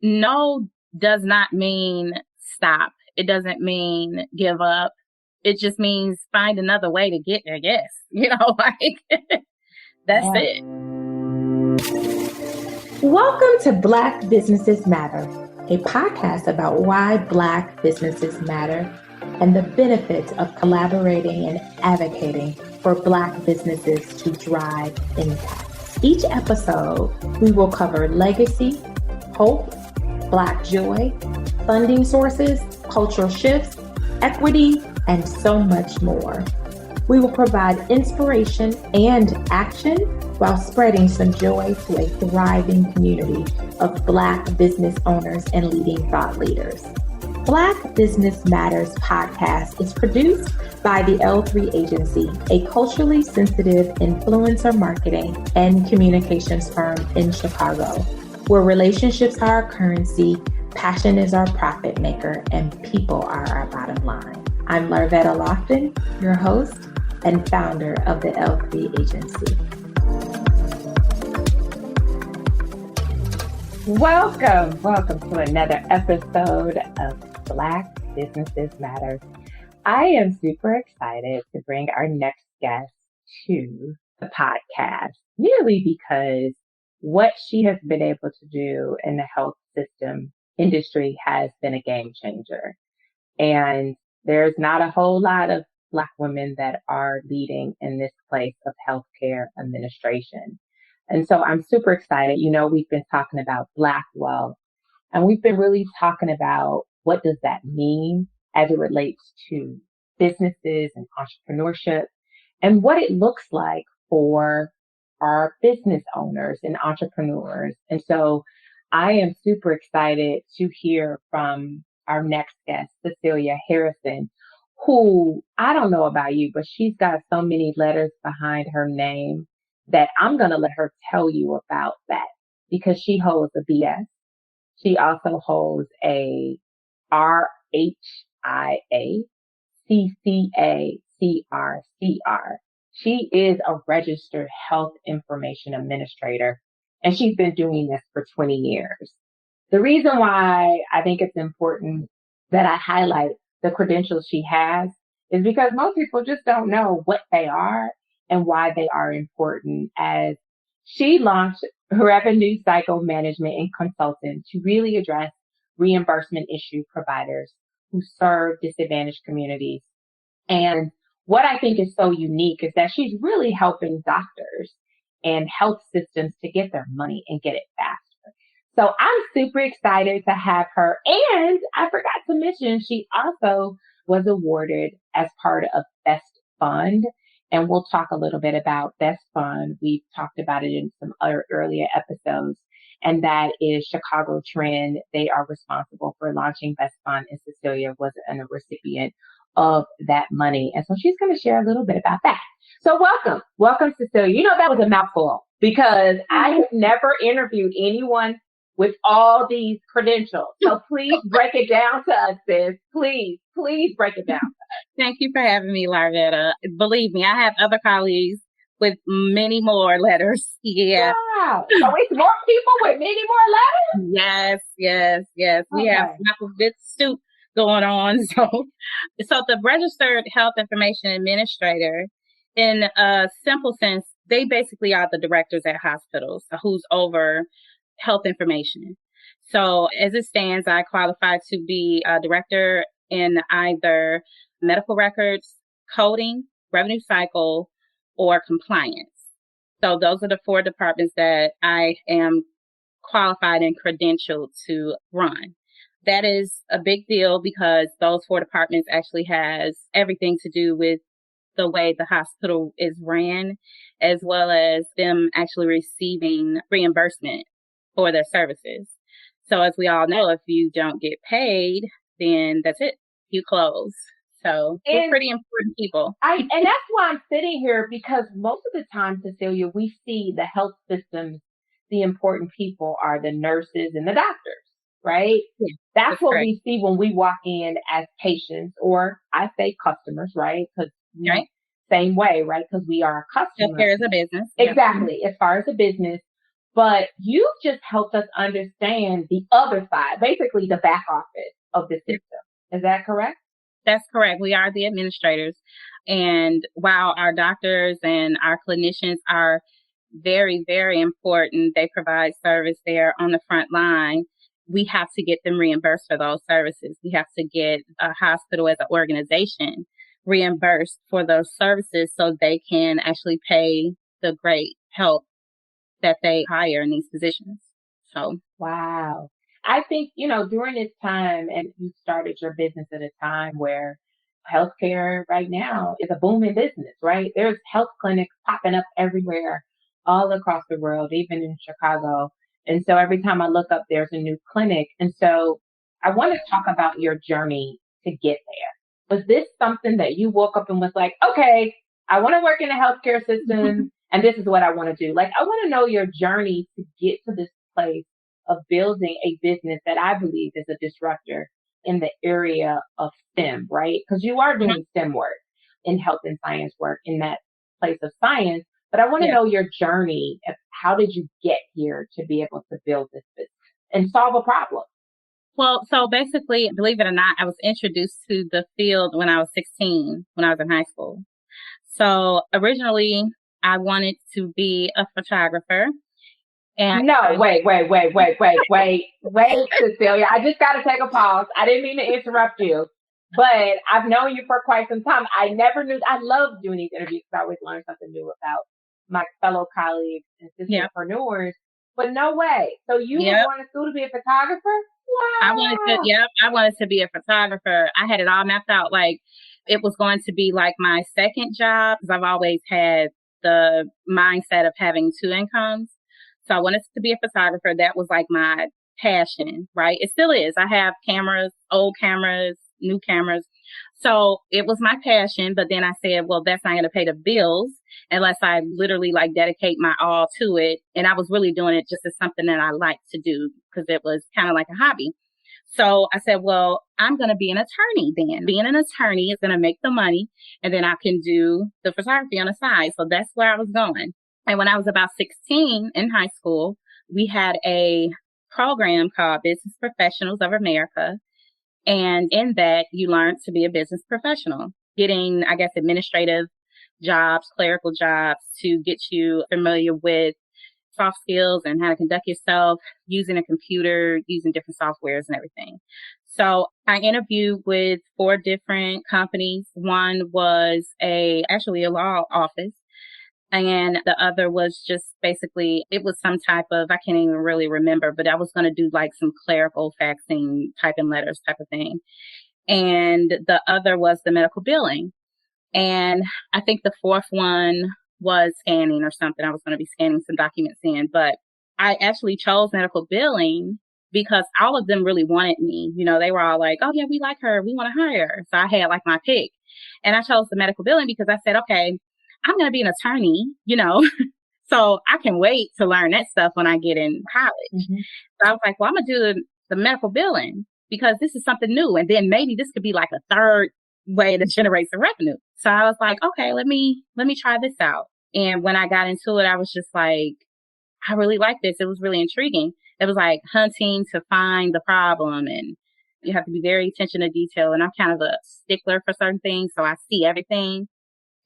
No does not mean stop. It doesn't mean give up. It just means find another way to get there. Yes. That's it. Welcome to Black Businesses Matter, a podcast about why Black businesses matter and the benefits of collaborating and advocating for Black businesses to drive impact. Each episode, we will cover legacy, hope, Black joy, funding sources, cultural shifts, equity, and so much more. We will provide inspiration and action while spreading some joy to a thriving community of Black business owners and leading thought leaders. Black Business Matters podcast is produced by the L3 Agency, a culturally sensitive influencer marketing and communications firm in Chicago, where relationships are our currency, passion is our profit maker, and people are our bottom line. I'm Larvetta Lofton, your host and founder of the L3 Agency. Welcome to another episode of Black Businesses Matter. I am super excited to bring our next guest to the podcast, merely because what she has been able to do in the health system industry has been a game changer. And there's not a whole lot of Black women that are leading in this place of healthcare administration. And so I'm super excited. You know, we've been talking about Black wealth, and we've been really talking about what does that mean as it relates to businesses and entrepreneurship and what it looks like for our business owners and entrepreneurs. And so I am super excited to hear from our next guest, Cecelia Harrison, who, I don't know about you, but she's got so many letters behind her name that I'm going to let her tell you about that, because she holds a BS. She also holds a RHIA CCA CRCR. She is a registered health information administrator, and she's been doing this for 20 years. The reason why I think it's important that I highlight the credentials she has is because most people just don't know what they are and why they are important, as she launched revenue cycle management and consulting to really address reimbursement issue providers who serve disadvantaged communities. And what I think is so unique is that she's really helping doctors and health systems to get their money and get it faster. So I'm super excited to have her. And I forgot to mention, she also was awarded as part of Best Fund. And we'll talk a little bit about Best Fund. We've talked about it in some other earlier episodes. And that is Chicago Trend. They are responsible for launching Best Fund, and Cecelia was a recipient of that money. And so she's going to share a little bit about that. So welcome, Cecelia. You know, that was a mouthful, because I have never interviewed anyone with all these credentials. So please break it down to us, sis. Please break it down. Thank you for having me, Larvetta. Believe me, I have other colleagues with many more letters. Yeah. Wow. So it's more people with many more letters? Yes. Okay. We have a bit soup going on. So the registered health information administrator, in a simple sense, they basically are the directors at hospitals who's over health information. So as it stands, I qualify to be a director in either medical records, coding, revenue cycle, or compliance. So those are the 4 departments that I am qualified and credentialed to run. That is a big deal, because those 4 departments actually has everything to do with the way the hospital is ran, as well as them actually receiving reimbursement for their services. So as we all know, if you don't get paid, then that's it. You close. So we're pretty important people. And that's why I'm sitting here, because most of the time, Cecelia, we see the health systems, the important people are the nurses and the doctors, right? Yeah, that's what we see when we walk in as patients, or I say customers, right? Because same way, right? Because we are a customer. Healthcare is a business. Exactly. As far as a business. but you've just helped us understand the other side, basically the back office of the system. Is that correct? That's correct. We are the administrators. And while our doctors and our clinicians are very, very important, they provide service there on the front line. We have to get them reimbursed for those services. We have to get a hospital as an organization reimbursed for those services so they can actually pay the great help that they hire in these positions. So, wow. I think, during this time, and you started your business at a time where healthcare right now is a booming business, right? There's health clinics popping up everywhere, all across the world, even in Chicago. And so every time I look up, there's a new clinic. And so I want to talk about your journey to get there. Was this something that you woke up and was like, okay, I want to work in the healthcare system and this is what I want to do? Like, I want to know your journey to get to this place of building a business that I believe is a disruptor in the area of STEM, right? Because you are doing STEM work in health and science work in that place of science. But I want to know your journey. How did you get here to be able to build this business and solve a problem? Well, so basically, believe it or not, I was introduced to the field when I was 16, when I was in high school. So originally, I wanted to be a photographer. And no, wait, Cecelia. I just got to take a pause. I didn't mean to interrupt you, but I've known you for quite some time. I never knew. I love doing these interviews because I always learn something new about my fellow colleagues and sisterpreneurs. But no way. So you were going to school to be a photographer? Wow. I wanted to be a photographer. I had it all mapped out. Like it was going to be like my second job because I've always had the mindset of having two incomes. So I wanted to be a photographer. That was like my passion, right? It still is. I have cameras, old cameras, new cameras. So it was my passion. But then I said, well, that's not going to pay the bills unless I literally like dedicate my all to it. And I was really doing it just as something that I like to do because it was kind of like a hobby. So I said, well, I'm going to be an attorney then. Being an attorney is going to make the money and then I can do the photography on the side. So that's where I was going. And when I was about 16 in high school, we had a program called Business Professionals of America. And in that, you learn to be a business professional, getting, I guess, administrative jobs, clerical jobs to get you familiar with soft skills and how to conduct yourself using a computer, using different softwares and everything. So I interviewed with 4 different companies. One was actually a law office. And the other was just basically, it was some type of, I can't even really remember, but I was going to do like some clerical faxing, typing letters type of thing. And the other was the medical billing. And I think the 4th one was scanning or something. I was going to be scanning some documents in, but I actually chose medical billing because all of them really wanted me. You know, they were all like, oh yeah, we like her. We want to hire her. So I had like my pick and I chose the medical billing because I said, okay, I'm going to be an attorney, so I can wait to learn that stuff when I get in college. Mm-hmm. So I was like, well, I'm going to do the medical billing because this is something new. And then maybe this could be like a third way to generate some revenue. So I was like, okay, let me try this out. And when I got into it, I was just like, I really like this. It was really intriguing. It was like hunting to find the problem and you have to be very attention to detail. And I'm kind of a stickler for certain things. So I see everything.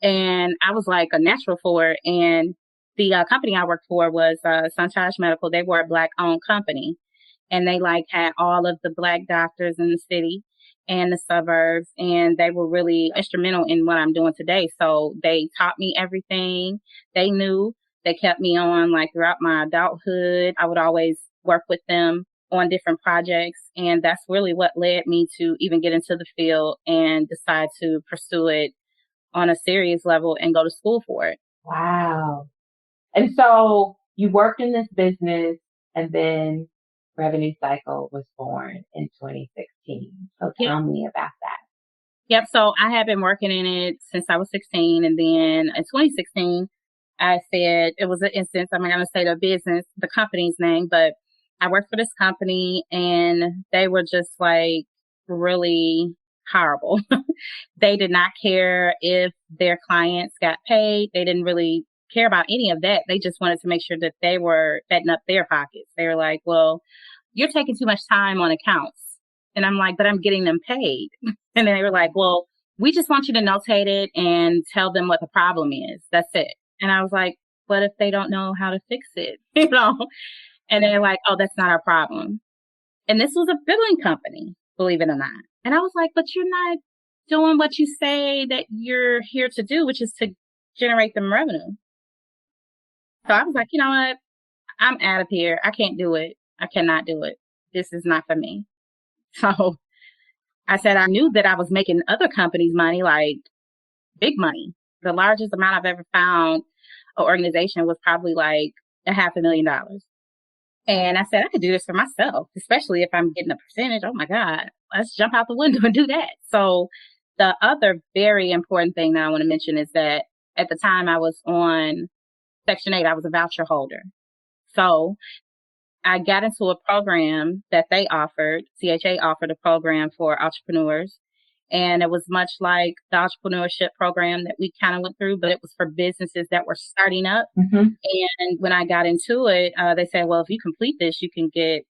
And I was like a natural for it. And the company I worked for was Suntage Medical. They were a Black-owned company. And they like had all of the Black doctors in the city and the suburbs. And they were really instrumental in what I'm doing today. So they taught me everything they knew. They kept me on like throughout my adulthood. I would always work with them on different projects. And that's really what led me to even get into the field and decide to pursue it on a serious level and go to school for it. Wow. And so you worked in this business and then Revenue Cycle was born in 2016. So tell me about that. Yep. So I have been working in it since I was 16. And then in 2016, I said it was an instance. I'm not going to say the company's name, but I worked for this company and they were just like really horrible. They did not care if their clients got paid. They didn't really care about any of that. They just wanted to make sure that they were setting up their pockets. They were like, well, you're taking too much time on accounts. And I'm like, but I'm getting them paid. And then they were like, well, we just want you to notate it and tell them what the problem is. That's it. And I was like, what if they don't know how to fix it? And they're like, oh, that's not our problem. And this was a billing company, believe it or not. And I was like, but you're not doing what you say that you're here to do, which is to generate them revenue. So I was like, you know what? I'm out of here. I can't do it. I cannot do it. This is not for me. So I said, I knew that I was making other companies money, like big money. The largest amount I've ever found an organization was probably like $500,000. And I said, I could do this for myself, especially if I'm getting a percentage. Oh my God, let's jump out the window and do that. So the other very important thing that I want to mention is that at the time I was on Section 8, I was a voucher holder. So I got into a program that they offered. CHA offered a program for entrepreneurs. And it was much like the entrepreneurship program that we kind of went through, but it was for businesses that were starting up. Mm-hmm. And when I got into it, they said, well, if you complete this, you can get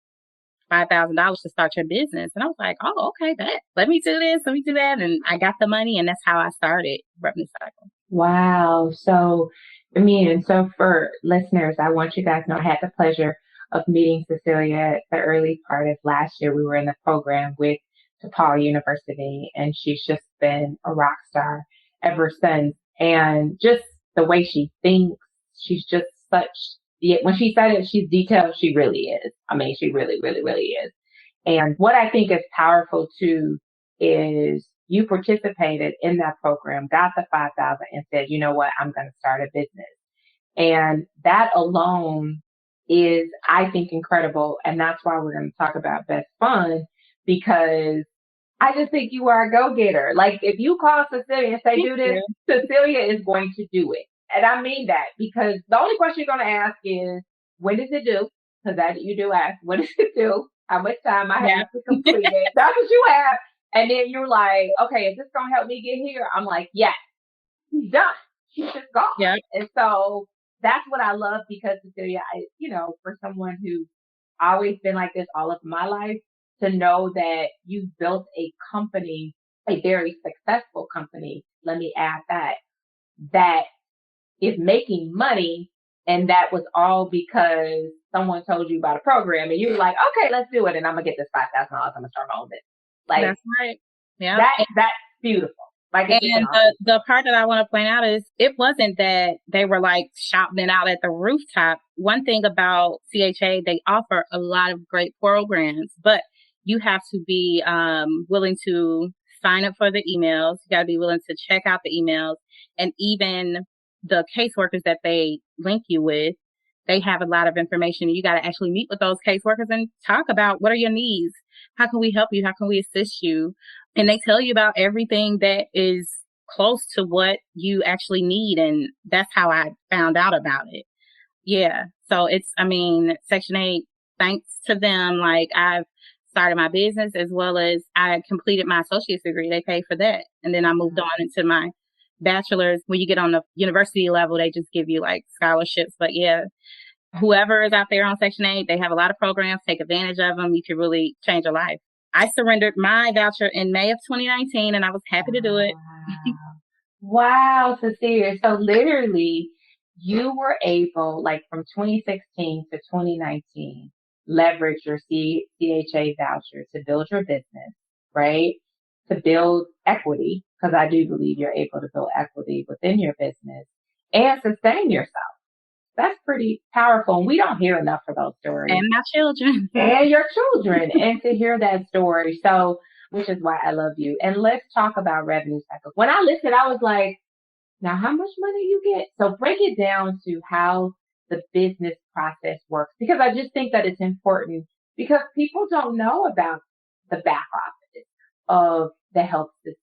$5,000 to start your business. And I was like, oh, okay, let me do this, let me do that. And I got the money, and that's how I started Revenue Cycle. Wow. So, so for listeners, I want you guys to know I had the pleasure of meeting Cecelia at the early part of last year. We were in the program with DePaul University, and she's just been a rock star ever since. And just the way she thinks, she's just when she said it, she's detailed. She really is. She really, really, really is. And what I think is powerful too is you participated in that program, got the 5,000 and said, you know what, I'm going to start a business. And that alone is, I think, incredible. And that's why we're going to talk about Best Fund, because I just think you are a go-getter. Like, if you call Cecelia and say, do this, Cecelia is going to do it. And I mean that, because the only question you're going to ask is, when does it do? Because that you do ask, what does it do? How much time I have to complete it? That's what you ask. And then you're like, okay, is this going to help me get here? I'm like, yes, she's done. She's just gone. Yeah. And so that's what I love, because Cecelia, for someone who's always been like this all of my life, to know that you built a company, a very successful company, let me add that is making money. And that was all because someone told you about a program and you were like, okay, let's do it. And I'm going to get this $5,000. I'm going to start my own business. Like, that's right. Yeah. That's beautiful. Like, and the part that I want to point out is it wasn't that they were like shouting it out at the rooftop. One thing about CHA, they offer a lot of great programs, but you have to be willing to sign up for the emails. You got to be willing to check out the emails. And even the caseworkers that they link you with, they have a lot of information. You got to actually meet with those caseworkers and talk about, what are your needs? How can we help you? How can we assist you? And they tell you about everything that is close to what you actually need. And that's how I found out about it. Yeah. So Section 8, thanks to them, like, I've started my business, as well as I completed my associate's degree. They paid for that. And then I moved on into my bachelor's. When you get on the university level, they just give you like scholarships. But yeah, whoever is out there on Section 8, they have a lot of programs. Take advantage of them. You can really change your life. I surrendered my voucher in May of 2019, and I was happy to do it. Wow, Cecelia. So literally, you were able, like, from 2016 to 2019, leverage your CHA voucher to build your business, right? To build equity, because I do believe you're able to build equity within your business and sustain yourself. That's pretty powerful. And we don't hear enough of those stories. And my children. And your children. And to hear that story. So, which is why I love you. And let's talk about revenue cycles. When I listened, I was like, now how much money you get? So break it down to how the business process works, because I just think that it's important, because people don't know about the back office of the health system.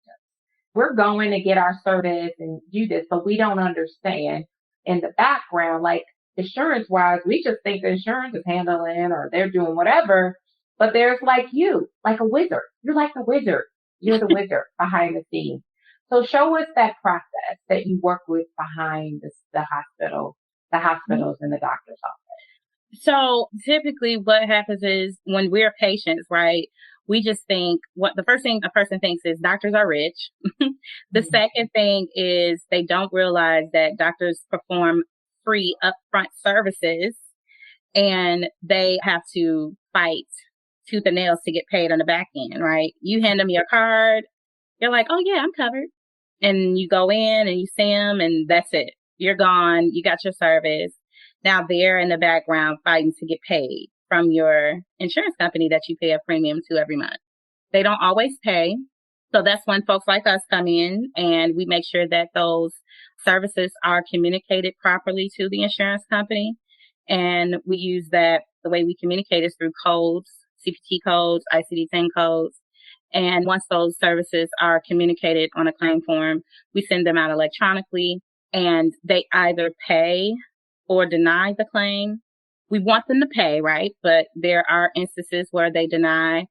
We're going to get our service and do this, but we don't understand in the background, like insurance wise, we just think the insurance is handling or they're doing whatever, but there's like a wizard. You're like the wizard. You're the wizard behind the scenes. So show us that process that you work with behind the hospitals and the doctor's office. So typically what happens is when we're patients, right, we just think what the first thing a person thinks is doctors are rich. The second thing is they don't realize that doctors perform free upfront services and they have to fight tooth and nails to get paid on the back end, right? You hand them your card, you're like, oh yeah, I'm covered. And you go in and you see them and that's it. You're gone. You got your service. Now they're in the background fighting to get paid from your insurance company that you pay a premium to every month. They don't always pay. So that's when folks like us come in and we make sure that those services are communicated properly to the insurance company. And we use that, the way we communicate is through codes, CPT codes, ICD-10 codes. And once those services are communicated on a claim form, we send them out electronically and they either pay or deny the claim. We want them to pay, right? But there are instances where they deny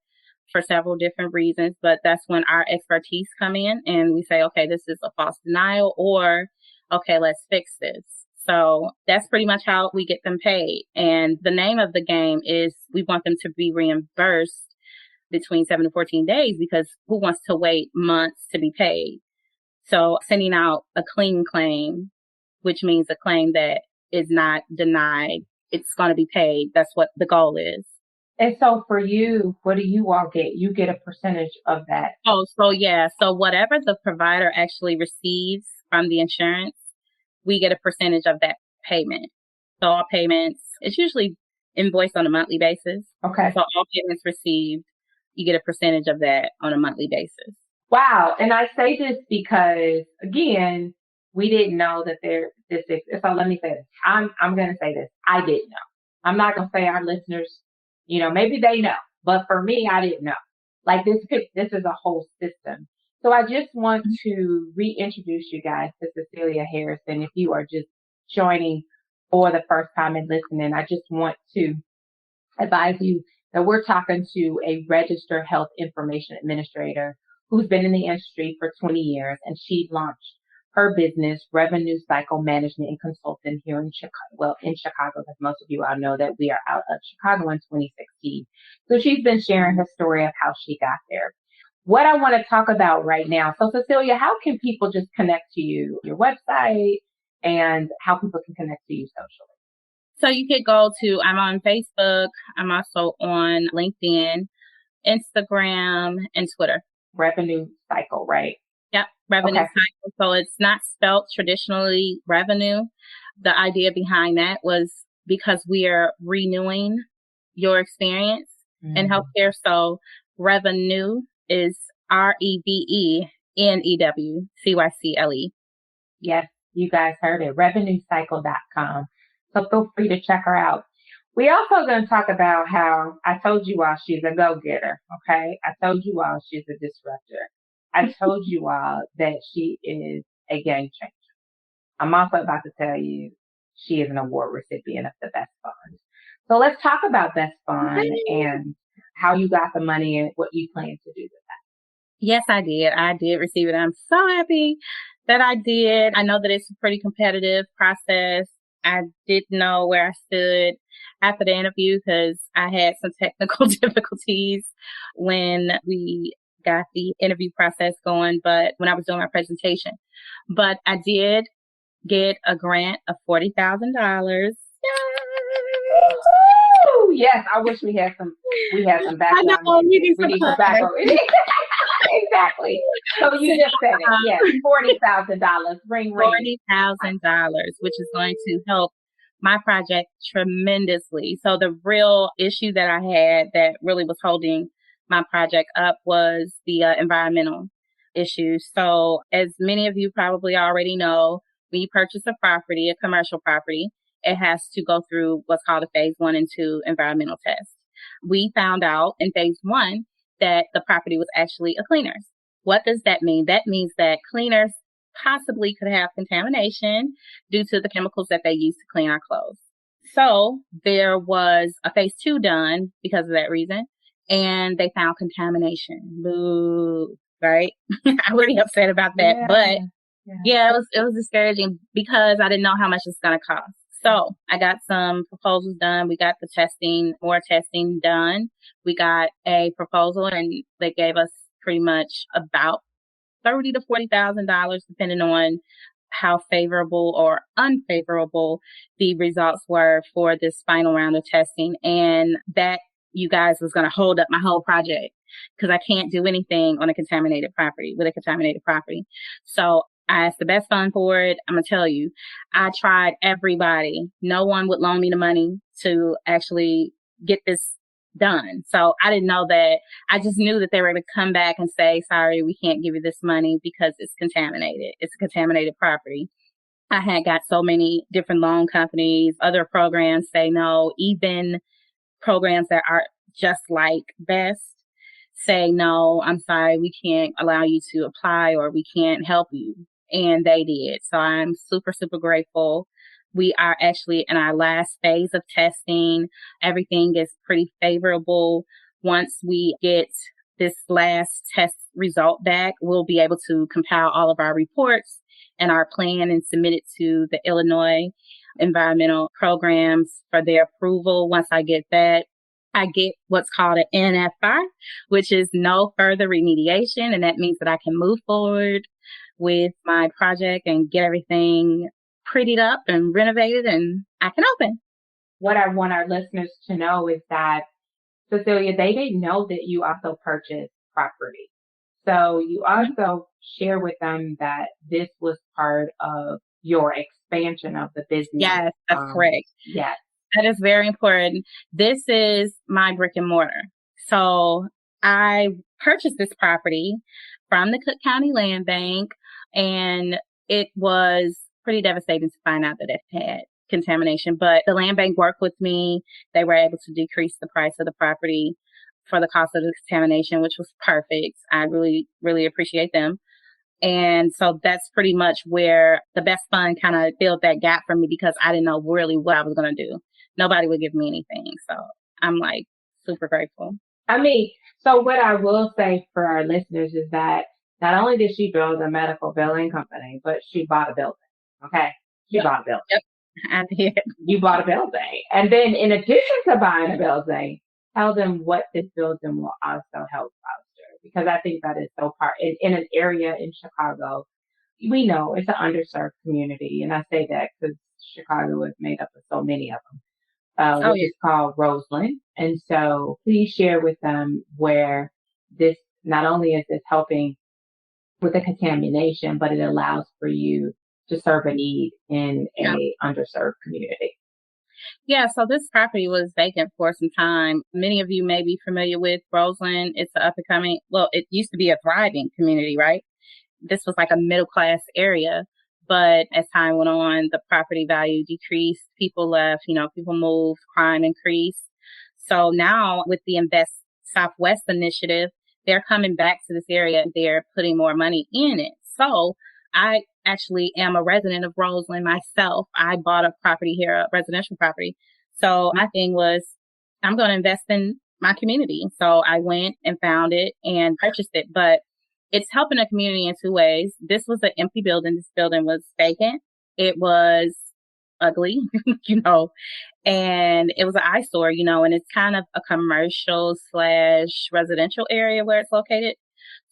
for several different reasons, but that's when our expertise come in and we say, okay, this is a false denial, or okay, let's fix this. So that's pretty much how we get them paid. And the name of the game is we want them to be reimbursed between 7 to 14 days, because who wants to wait months to be paid? So sending out a clean claim, which means a claim that is not denied, it's going to be paid. That's what the goal is. And so for you, what do you all get? You get a percentage of that. Oh, so yeah. So whatever the provider actually receives from the insurance, we get a percentage of that payment. So all payments, it's usually invoiced on a monthly basis. Okay. So all payments received, you get a percentage of that on a monthly basis. Wow. And I say this because, again, we didn't know that so let me say this. I'm going to say this. I didn't know. I'm not going to say our listeners, maybe they know, but for me, I didn't know. Like this is a whole system. So I just want to reintroduce you guys to Cecelia Harrison. If you are just joining for the first time and listening, I just want to advise you that we're talking to a registered health information administrator who's been in the industry for 20 years, and she launched her business, Revenue Cycle Management and Consulting, here in Chicago. Well, in Chicago, because most of you all know that we are out of Chicago in 2016. So she's been sharing her story of how she got there. What I want to talk about right now. So Cecelia, how can people just connect to you, your website, and how people can connect to you socially? So you could go to, I'm on Facebook. I'm also on LinkedIn, Instagram, and Twitter. Revenue Cycle, right? Yep, Revenue Cycle. So it's not spelled traditionally revenue. The idea behind that was because we are renewing your experience in healthcare. So revenue is REVENEWCYCLE. Yes, you guys heard it. RevenueCycle.com. So feel free to check her out. We're also going to talk about how I told you all she's a go-getter, okay? I told you all she's a disruptor. I told you all that she is a game changer. I'm also about to tell you she is an award recipient of the Best Fund. So let's talk about Best Fund and how you got the money and what you plan to do with that. Yes, I did. I did receive it. I'm so happy that I did. I know that it's a pretty competitive process. I didn't know where I stood after the interview because I had some technical difficulties when we got the interview process going, but when I was doing my presentation. But I did get a grant of $40,000. Yes, I wish we had some background. I know, we need some background. Exactly. So you just said it. Yes, $40,000. Ring. $40,000, which is going to help my project tremendously. So the real issue that I had that really was holding my project up was the environmental issues. So as many of you probably already know, when you purchase a property, a commercial property, it has to go through what's called a phase 1 and 2 environmental test. We found out in phase 1 that the property was actually a cleaner's. What does that mean? That means that cleaners possibly could have contamination due to the chemicals that they use to clean our clothes. So there was a phase 2 done because of that reason, and they found contamination. Boo. right? I'm really upset about that. But yeah, it was discouraging because I didn't know how much it's going to cost. So I got some proposals done. We got the testing, more testing done. We got a proposal and they gave us pretty much about $30,000 to $40,000, depending on how favorable or unfavorable the results were for this final round of testing. And that, you guys, was going to hold up my whole project because I can't do anything on a contaminated property with a contaminated property. So I asked the best fund for it. I'm going to tell you, I tried everybody. No one would loan me the money to actually get this done. So I didn't know that. I just knew that they were going to come back and say, sorry, we can't give you this money because it's contaminated. It's a contaminated property. I had got so many different loan companies, other programs say no, even programs that are just like BEST say, no, I'm sorry, we can't allow you to apply or we can't help you. And they did. So I'm super, super grateful. We are actually in our last phase of testing. Everything is pretty favorable. Once we get this last test result back, we'll be able to compile all of our reports and our plan and submit it to the Illinois environmental programs for their approval. Once I get that, I get what's called an NFR, which is no further remediation. And that means that I can move forward with my project and get everything prettied up and renovated and I can open. What I want our listeners to know is that, Cecelia, they didn't know that you also purchased property. So you also share with them that this was part of your expansion of the business. Yes, that's correct. Yes. That is very important. This is my brick and mortar. So I purchased this property from the Cook County Land Bank, and it was pretty devastating to find out that it had contamination. But the land bank worked with me. They were able to decrease the price of the property for the cost of the contamination, which was perfect. I really, really appreciate them. And so that's pretty much where the Best Fund kind of filled that gap for me because I didn't know really what I was going to do. Nobody would give me anything. So I'm like super grateful. I mean, so what I will say for our listeners is that not only did she build a medical billing company, but she bought a building. Okay. She bought a building. Yep. I did. You bought a building. And then in addition to buying a building, tell them what this building will also help foster. Because I think that is so part in an area in Chicago. We know it's an underserved community. And I say that because Chicago is made up of so many of them, which is called Roseland. And so please share with them where this, not only is this helping with the contamination, but it allows for you to serve a need in a underserved community. Yeah, so this property was vacant for some time. Many of you may be familiar with Roseland. It's an up and coming, well, it used to be a thriving community, right? This was like a middle class area. But as time went on, the property value decreased. People left, people moved, crime increased. So now with the Invest Southwest initiative, they're coming back to this area. They're putting more money in it. So I actually am a resident of Roseland myself. I bought a property here, a residential property. So my thing was, I'm going to invest in my community. So I went and found it and purchased it. But it's helping the community in two ways. This was an empty building. This building was vacant. It was ugly, and it was an eyesore, and it's kind of a commercial / residential area where it's located.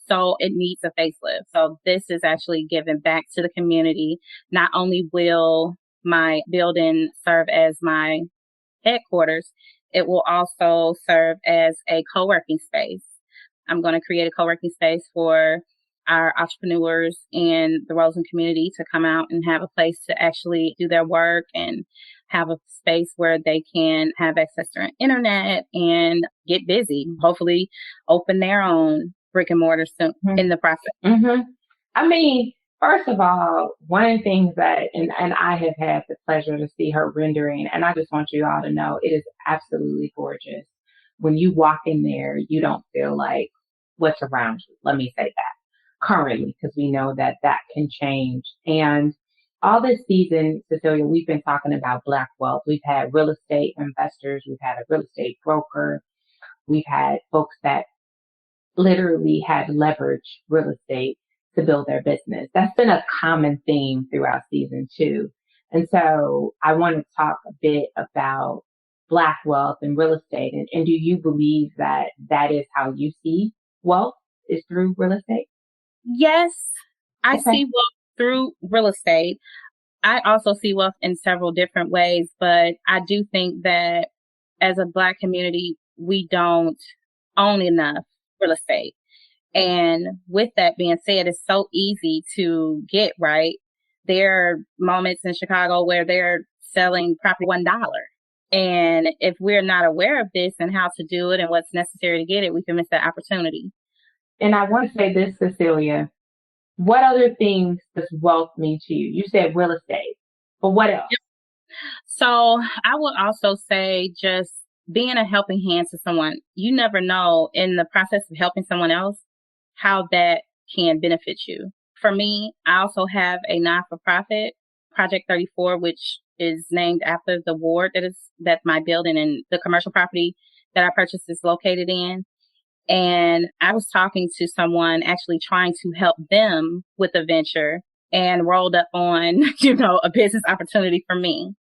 So it needs a facelift. So this is actually giving back to the community. Not only will my building serve as my headquarters, it will also serve as a co-working space. I'm going to create a co-working space for our entrepreneurs in the Roseland community to come out and have a place to actually do their work and have a space where they can have access to internet and get busy, hopefully open their own brick and mortar soon in the process. Mm-hmm. I mean, first of all, one of the things that, and I have had the pleasure to see her rendering, and I just want you all to know, it is absolutely gorgeous. When you walk in there, you don't feel like what's around you. Let me say that currently, because we know that can change. And all this season, Cecelia, we've been talking about Black wealth. We've had real estate investors. We've had a real estate broker. We've had folks that literally had leveraged real estate to build their business. That's been a common theme throughout season 2. And so I want to talk a bit about Black wealth and real estate. And do you believe that that is how you see wealth is through real estate? Yes, I Okay. see wealth through real estate. I also see wealth in several different ways, but I do think that as a Black community, we don't own enough real estate. And with that being said, it's so easy to get, right. There are moments in Chicago where they're selling property $1. And if we're not aware of this and how to do it and what's necessary to get it, we can miss that opportunity. And I want to say this, Cecelia. What other things does wealth mean to you? You said real estate, but what else? So I would also say just being a helping hand to someone. You never know in the process of helping someone else how that can benefit you. For me, I also have a not-for-profit, Project 34, which is named after the ward that my building and the commercial property that I purchased is located in. And I was talking to someone actually trying to help them with a venture and rolled up on, a business opportunity for me.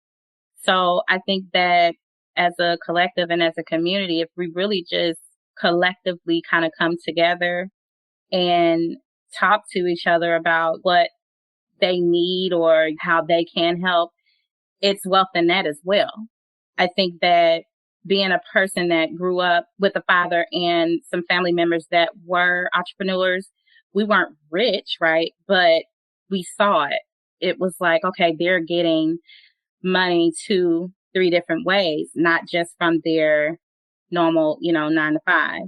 So I think that as a collective and as a community, if we really just collectively kind of come together and talk to each other about what they need or how they can help, it's wealth in that as well. I think that being a person that grew up with a father and some family members that were entrepreneurs, we weren't rich, right? But we saw it. It was like, okay, they're getting money 2-3 different ways, not just from their normal, 9 to 5.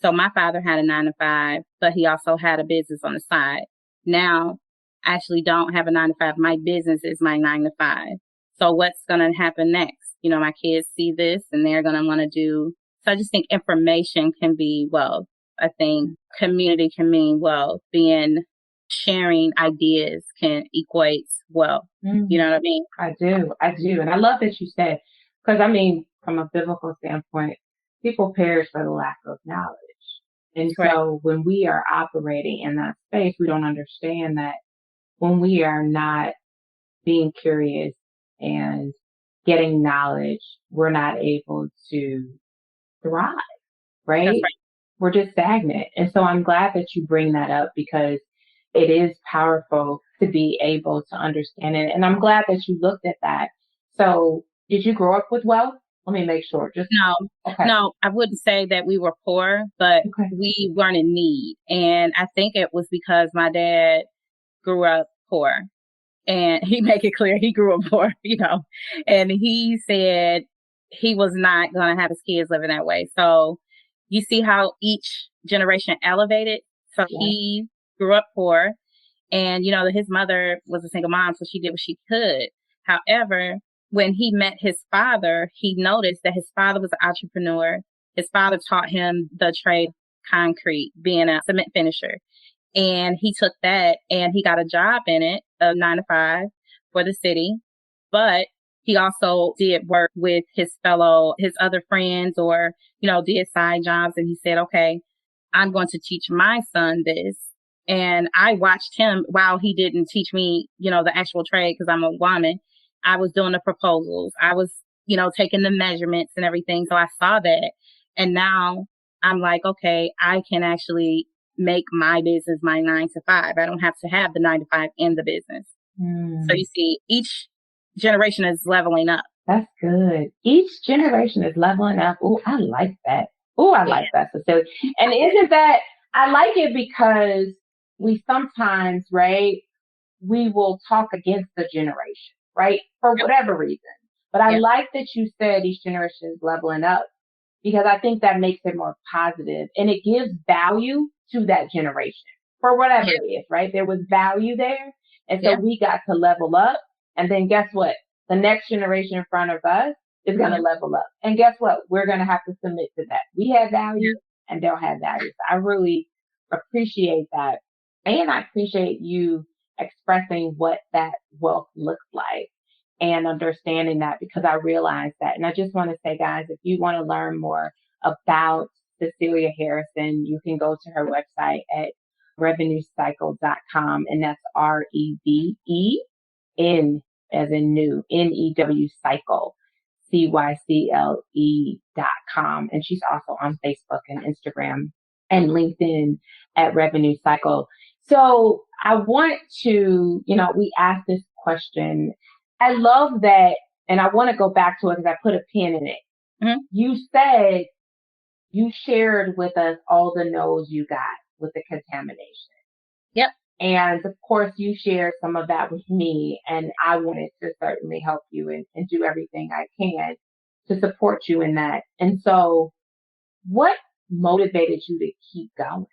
So my father had a 9 to 5, but he also had a business on the side. Now I actually don't have a 9 to 5. My business is my 9 to 5. So what's going to happen next? My kids see this and they're going to want to do. So I just think information can be wealth. I think community can mean wealth. Sharing ideas can equate wealth. Mm-hmm. You know what I mean? I do. And I love that you said, because from a biblical standpoint, people perish for the lack of knowledge. And so when we are operating in that space, we don't understand that when we are not being curious and getting knowledge, we're not able to thrive, right? That's right. We're just stagnant. And so I'm glad that you bring that up because it is powerful to be able to understand it. And I'm glad that you looked at that. So did you grow up with wealth? Let me make sure. No, I wouldn't say that we were poor, but we weren't in need. And I think it was because my dad grew up poor. And he made it clear he grew up poor, and he said he was not going to have his kids living that way. So you see how each generation elevated. So he grew up poor and, his mother was a single mom, so she did what she could. However, when he met his father, he noticed that his father was an entrepreneur. His father taught him the trade of concrete, being a cement finisher. And he took that and he got a job in it, a 9 to 5 for the city. But he also did work with his other friends or, did side jobs. And he said, okay, I'm going to teach my son this. And I watched him while he didn't teach me, the actual trade because I'm a woman. I was doing the proposals. I was, taking the measurements and everything. So I saw that. And now I'm like, okay, I can actually make my business my 9 to 5. I don't have to have the 9 to 5 in the business. So you see, each generation is leveling up. That's good. Each generation is leveling up. Oh, I like that. Oh, I like that. So, and isn't that, I like it because we sometimes, right, we will talk against the generation, right, for whatever reason. But I like that you said each generation is leveling up because I think that makes it more positive and it gives value to that generation for whatever it is, right? There was value there. And so we got to level up. And then guess what? The next generation in front of us is going to level up. And guess what? We're going to have to submit to that. We have value and they'll have value. So I really appreciate that. And I appreciate you expressing what that wealth looks like and understanding that because I realize that. And I just want to say, guys, if you want to learn more about Cecelia Harrison. You can go to her website at revenuecycle.com, and that's REVEN as in new, NEW cycle, CYCLE.com. And she's also on Facebook and Instagram and LinkedIn at Revenue Cycle. So I want to, we asked this question. I love that. And I want to go back to it because I put a pin in it. Mm-hmm. You said you shared with us all the no's you got with the contamination. Yep. And of course, you shared some of that with me, and I wanted to certainly help you and do everything I can to support you in that. And so what motivated you to keep going?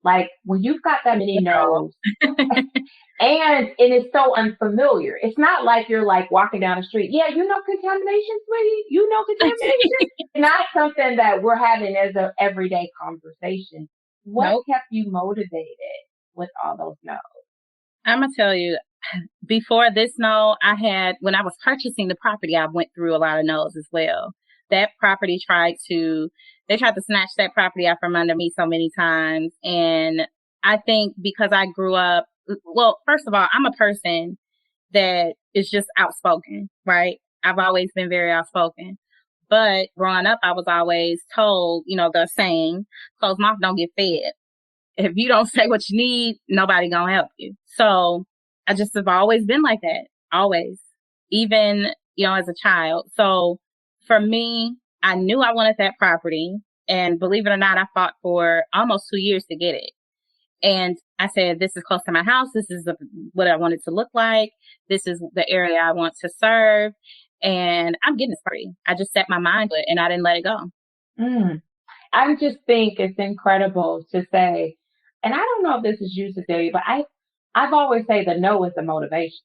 Like when you've got that many no's and it is so unfamiliar. It's not like you're like walking down the street. Yeah, you know contamination, sweetie. You know contamination. Not something that we're having as an everyday conversation. What kept you motivated with all those no's? I'm going to tell you, before this no, when I was purchasing the property, I went through a lot of no's as well. That property they tried to snatch that property out from under me so many times. And I think because I grew up, well, first of all, I'm a person that is just outspoken, right? I've always been very outspoken. But growing up, I was always told, the saying, closed mouth don't get fed. If you don't say what you need, nobody gonna help you. So I just have always been like that. Always. Even, as a child. So for me, I knew I wanted that property. And believe it or not, I fought for almost 2 years to get it. And I said, this is close to my house. This is what I want it to look like. This is the area I want to serve. And I'm getting this free. I just set my mind to it and I didn't let it go. I just think it's incredible to say, and I don't know if this is you, Cecelia, but I've always say the no is the motivation.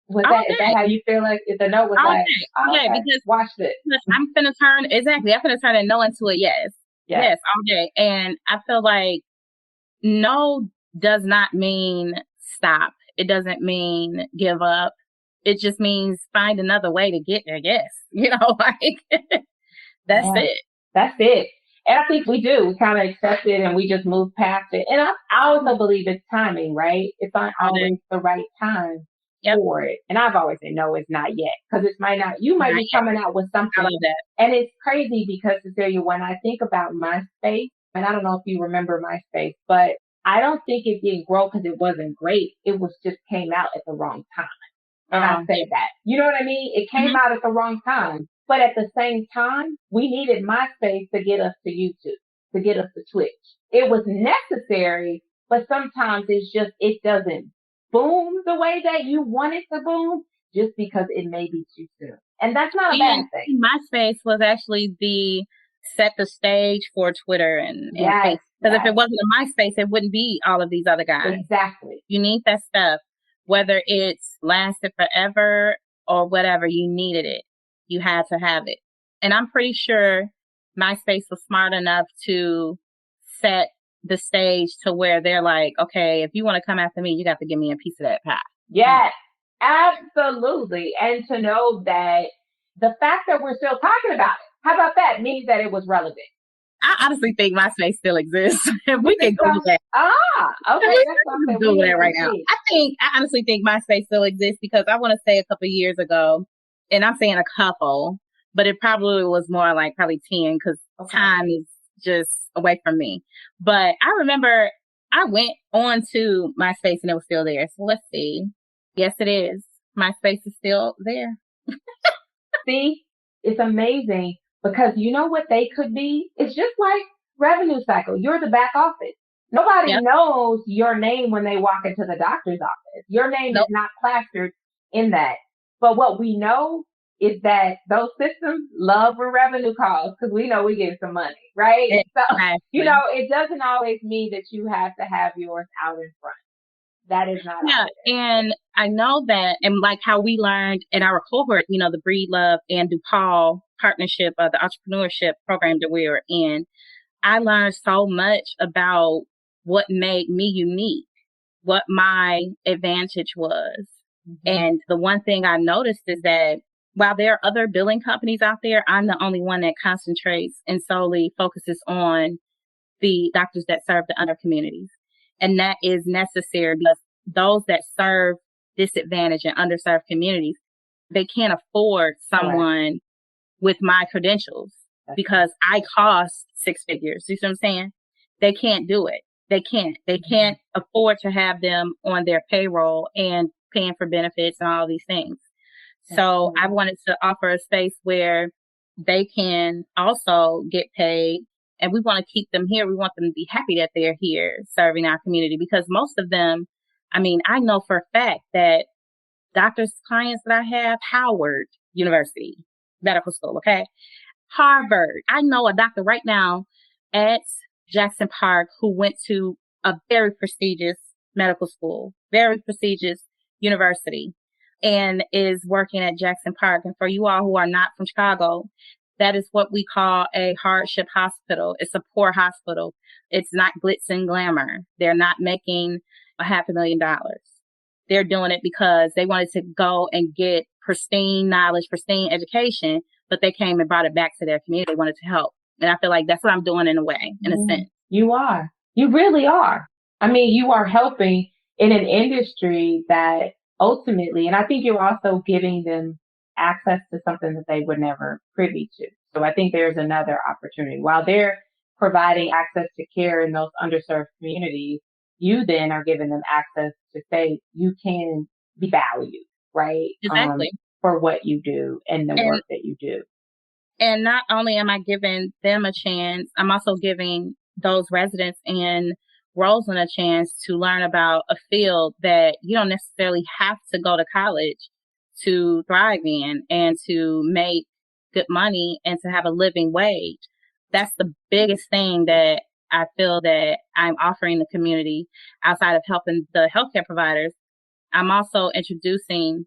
Is that how you feel like if the no was okay, because watch this. I'm finna turn that no into a yes. Yes, all day. And I feel like no does not mean stop. It doesn't mean give up. It just means find another way to get there. Yes. That's it. That's it. And I think we do. We kind of accept it and we just move past it. And I also believe it's timing, right? It's not always the right time for it. And I've always said, no, it's not yet. Because you might be coming out with something. And it's crazy because, Cecelia, when I think about MySpace, and I don't know if you remember MySpace, but I don't think it didn't grow because it wasn't great. It was just came out at the wrong time. And I say that. You know what I mean? It came out at the wrong time. But at the same time, we needed MySpace to get us to YouTube, to get us to Twitch. It was necessary, but sometimes it doesn't boom the way that you want it to boom just because it may be too soon. And that's not a bad thing. MySpace was actually set the stage for Twitter and Facebook. Because if it wasn't a MySpace, it wouldn't be all of these other guys. Exactly. You need that stuff, whether it's lasted forever or whatever, you needed it. You had to have it. And I'm pretty sure MySpace was smart enough to set the stage to where they're like, okay, if you want to come after me, you got to give me a piece of that pie. Yes, absolutely. And to know that the fact that we're still talking about it, how about that, means that it was relevant. I honestly think MySpace still exists. We can Google that. Okay. That's something Google that right now. I honestly think MySpace still exists because I want to say a couple of years ago, and I'm saying a couple, but it probably was more like probably 10 because time is just away from me. But I remember I went on to MySpace and it was still there. So let's see. Yes, it is. MySpace is still there. See, it's amazing because you know what they could be? It's just like Revenue Cycle. You're the back office. Nobody knows your name when they walk into the doctor's office. Your name is not plastered in that. But what we know is that those systems love when revenue calls because we know we get some money, right? So, it doesn't always mean that you have to have yours out in front. That is not. And I know that, and like how we learned in our cohort, the Breed Love and DePaul partnership, the entrepreneurship program that we were in, I learned so much about what made me unique, what my advantage was. Mm-hmm. And the one thing I noticed is that while there are other billing companies out there, I'm the only one that concentrates and solely focuses on the doctors that serve the under communities. And that is necessary because those that serve disadvantaged and underserved communities, they can't afford someone with my credentials because I cost six figures. You see what I'm saying? They can't do it. They can't afford to have them on their payroll and paying for benefits and all these things. So I wanted to offer a space where they can also get paid, and we want to keep them here. We want them to be happy that they're here serving our community, because most of them, I mean, I know for a fact that doctors, clients that I have, Howard University Medical School, okay? Harvard. I know a doctor right now at Jackson Park who went to a very prestigious medical school, very prestigious university, and is working at Jackson Park. And for you all who are not from Chicago, that is what we call a hardship hospital. It's a poor hospital. It's not glitz and glamour. They're not making $500,000. They're doing it because they wanted to go and get pristine knowledge, pristine education, but they came and brought it back to their community. They wanted to help. And I feel like that's what I'm doing in a way, in a sense. You are. You really are. I mean, you are helping in an industry that ultimately, and I think you're also giving them access to something that they were never privy to. So I think there's another opportunity. While they're providing access to care in those underserved communities, you then are giving them access to say you can be valued, right? Exactly. For what you do and the work that you do. And not only am I giving them a chance, I'm also giving those residents in Roseland a chance to learn about a field that you don't necessarily have to go to college to thrive in and to make good money and to have a living wage. That's the biggest thing that I feel that I'm offering the community outside of helping the healthcare providers. I'm also introducing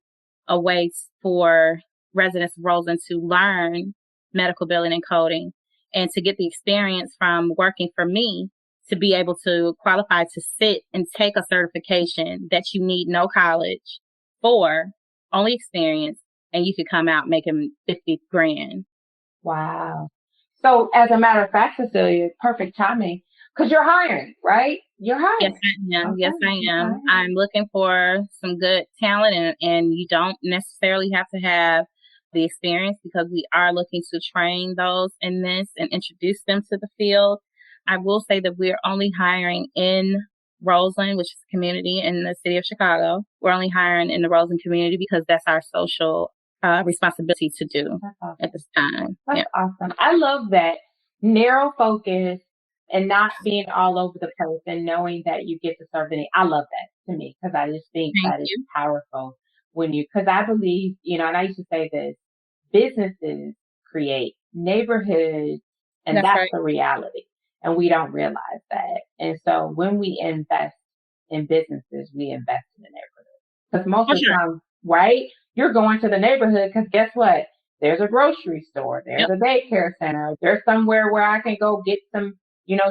a way for residents of Roseland to learn medical billing and coding and to get the experience from working for me to be able to qualify to sit and take a certification that you need no college for, only experience, and you could come out making 50 grand. Wow. So as a matter of fact, Cecelia, perfect timing, because you're hiring, right? You're hiring. Yes, I am. Okay. Yes, I am. Okay. I'm looking for some good talent, and you don't necessarily have to have the experience, because we are looking to train those in this and introduce them to the field. I will say that we're only hiring in Roseland, which is a community in the city of Chicago. We're only hiring in the Roseland community because that's our social responsibility to do at this time. That's awesome. I love that narrow focus and not being all over the place and knowing that you get to serve the need. I love that to me, because I just think that is powerful because I believe, and I used to say this, businesses create neighborhoods, and that's right. The reality. And we don't realize that. And so when we invest in businesses, we invest in the neighborhood. Because most of the time, right, you're going to the neighborhood because guess what? There's a grocery store. There's a daycare center. There's somewhere where I can go get some,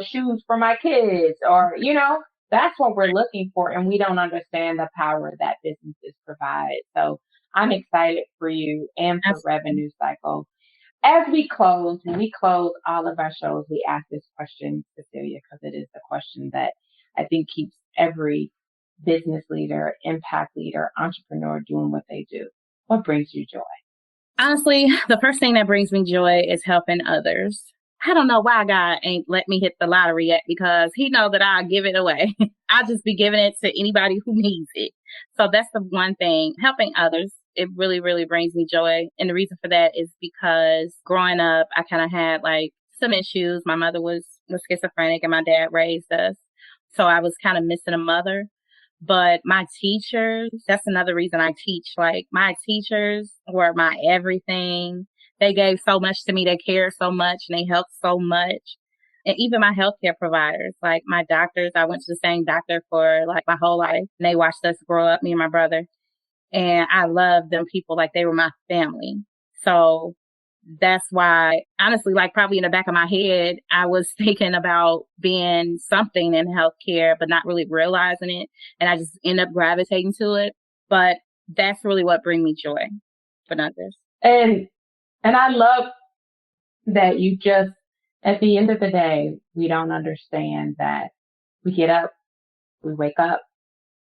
shoes for my kids, or, that's what we're looking for. And we don't understand the power that businesses provide. So I'm excited for you and for Revenue Cycle. As we close, when we close all of our shows, we ask this question, Cecelia, because it is the question that I think keeps every business leader, impact leader, entrepreneur doing what they do. What brings you joy? Honestly, the first thing that brings me joy is helping others. I don't know why God ain't let me hit the lottery yet, because he knows that I'll give it away. I'll just be giving it to anybody who needs it. So that's the one thing, helping others. It really, really brings me joy. And the reason for that is because growing up, I kind of had some issues. My mother was schizophrenic and my dad raised us. So I was kind of missing a mother. But my teachers, that's another reason I teach. My teachers were my everything. They gave so much to me. They cared so much and they helped so much. And even my healthcare providers, my doctors, I went to the same doctor for my whole life. And they watched us grow up, me and my brother. And I love them people like they were my family. So that's why, honestly, probably in the back of my head, I was thinking about being something in healthcare, but not really realizing it. And I just end up gravitating to it. But that's really what brings me joy for others. And I love that you just At the end of the day, we don't understand that we get up, we wake up,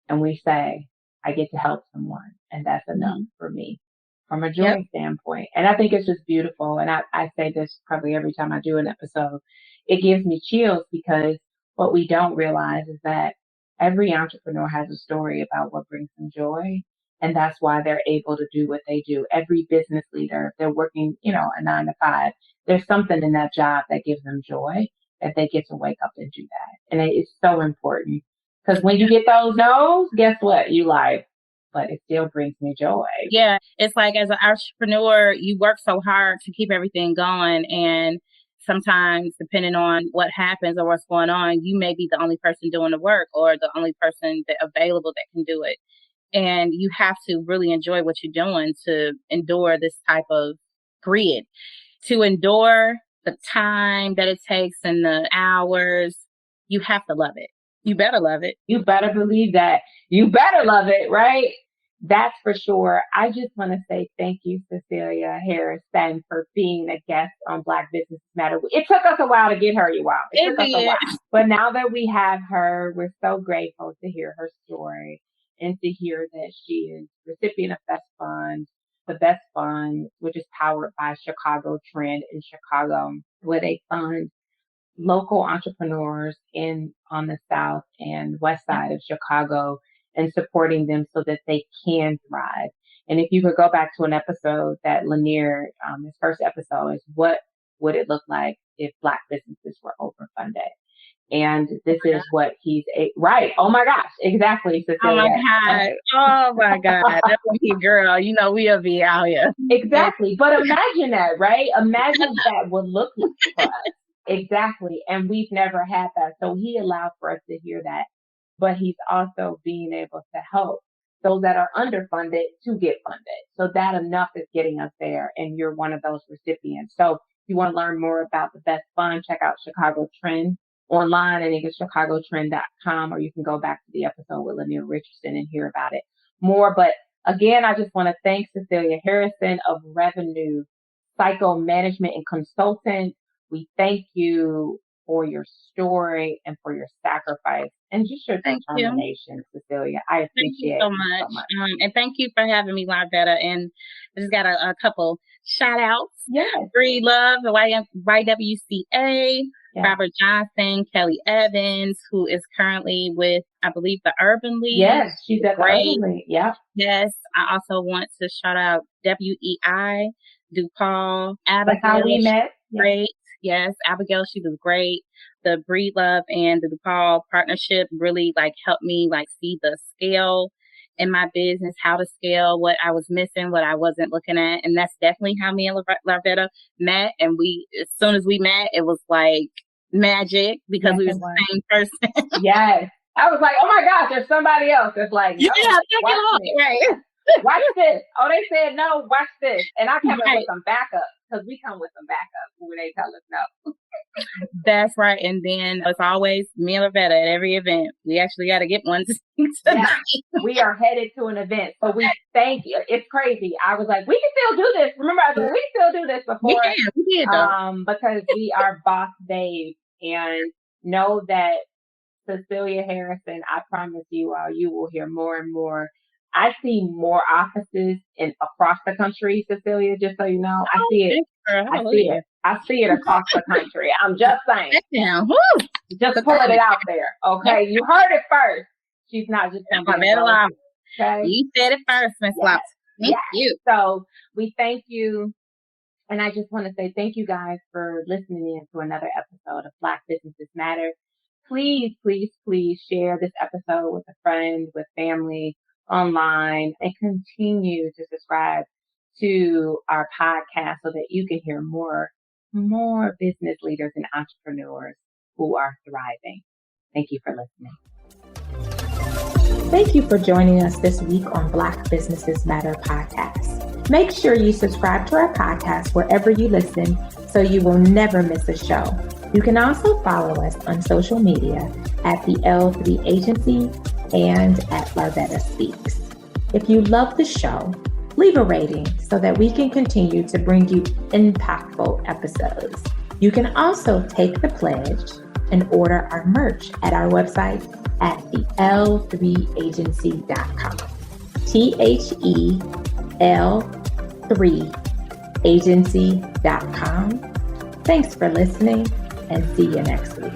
and we say, I get to help someone. And that's enough for me from a joy standpoint. And I think it's just beautiful. And I say this probably every time I do an episode. It gives me chills because what we don't realize is that every entrepreneur has a story about what brings them joy. And that's why they're able to do what they do. Every business leader, if they're working, a 9 to 5, there's something in that job that gives them joy that they get to wake up and do that. And it's so important because when you get those no's, guess what? You like, but it still brings me joy. Yeah. It's like as an entrepreneur, you work so hard to keep everything going. And sometimes depending on what happens or what's going on, you may be the only person doing the work or the only person available that can do it. And you have to really enjoy what you're doing to endure this type of grid, to endure the time that it takes and the hours. You have to love it. You better love it. You better believe that. You better love it, right? That's for sure. I just want to say thank you, Cecelia Harrison, for being a guest on Black Business Matter. It took us a while to get her, you all. It took us a while. But now that we have her, we're so grateful to hear her story and to hear that she is recipient of the Best Fund, which is powered by Chicago Trend in Chicago, where they fund local entrepreneurs on the south and west side of Chicago and supporting them so that they can thrive. And if you could go back to an episode that Lanier, his first episode, is what would it look like if Black businesses were overfunded? And this is what right. Oh my gosh. Exactly, Cecelia. Oh my God. That's me, girl. We'll be out here. Exactly. But imagine that, right? Imagine that would look like for us. Exactly. And we've never had that. So he allowed for us to hear that. But he's also being able to help those that are underfunded to get funded. So that enough is getting us there. And you're one of those recipients. So if you want to learn more about the Best Fund, check out Chicago Trend online. I think it's chicagotrend.com, or you can go back to the episode with Lanier Richardson and hear about it more. But again, I just want to thank Cecelia Harrison of Revenue Cycle Management and Consultant. We thank you for your story and for your sacrifice and just your determination, Cecelia. I appreciate you so much. And thank you for having me, Larvetta. And I just got a couple shout outs. Yes. Breed Love, the YWCA, Robert Johnson, Kelly Evans, who is currently with, I believe, the Urban League. Yes, she's at the Urban League. Yeah. Yes. I also want to shout out WEI, DuPaul, Abigail. That's how we met. Great. Yes, Abigail, she was great. The Breed Love and the DePaul partnership really helped me see the scale in my business, how to scale, what I was missing, what I wasn't looking at. And that's definitely how me and Larvetta met. And as soon as we met, it was like magic because we were the same person. Yes. I was like, oh my gosh, there's somebody else. It's like, no, right. Watch this. Oh, they said no, watch this. And I come up with some backup because we come with some backup when they tell us no. That's right. And then it's always me and Larvetta at every event. We actually got to get one tonight. We are headed to an event. So we thank you. It's crazy. I was like, we can still do this. Remember, I said, we still do this before. We did, though. Because we are boss babes. And know that Cecelia Harrison, I promise you all, you will hear more and more. I see more offices across the country, Cecelia, just so you know. I see it. I see it across the country. I'm just saying. Just pulling it out there. Okay. You heard it first. She's not just okay. You said it first, Miss Lopes. Thank you. So we thank you. And I just want to say thank you guys for listening in to another episode of Black Businesses Matter. Please, please, please share this episode with a friend, with family, online, and continue to subscribe to our podcast so that you can hear more business leaders and entrepreneurs who are thriving. Thank you for listening. Thank you for joining us this week on Black Businesses Matter podcast. Make sure you subscribe to our podcast wherever you listen so you will never miss a show. You can also follow us on social media at the L3 Agency and at Larvetta Speaks. If you love the show, leave a rating so that we can continue to bring you impactful episodes. You can also take the pledge and order our merch at our website at thell3agency.com. THEL3agency.com. Thanks for listening and see you next week.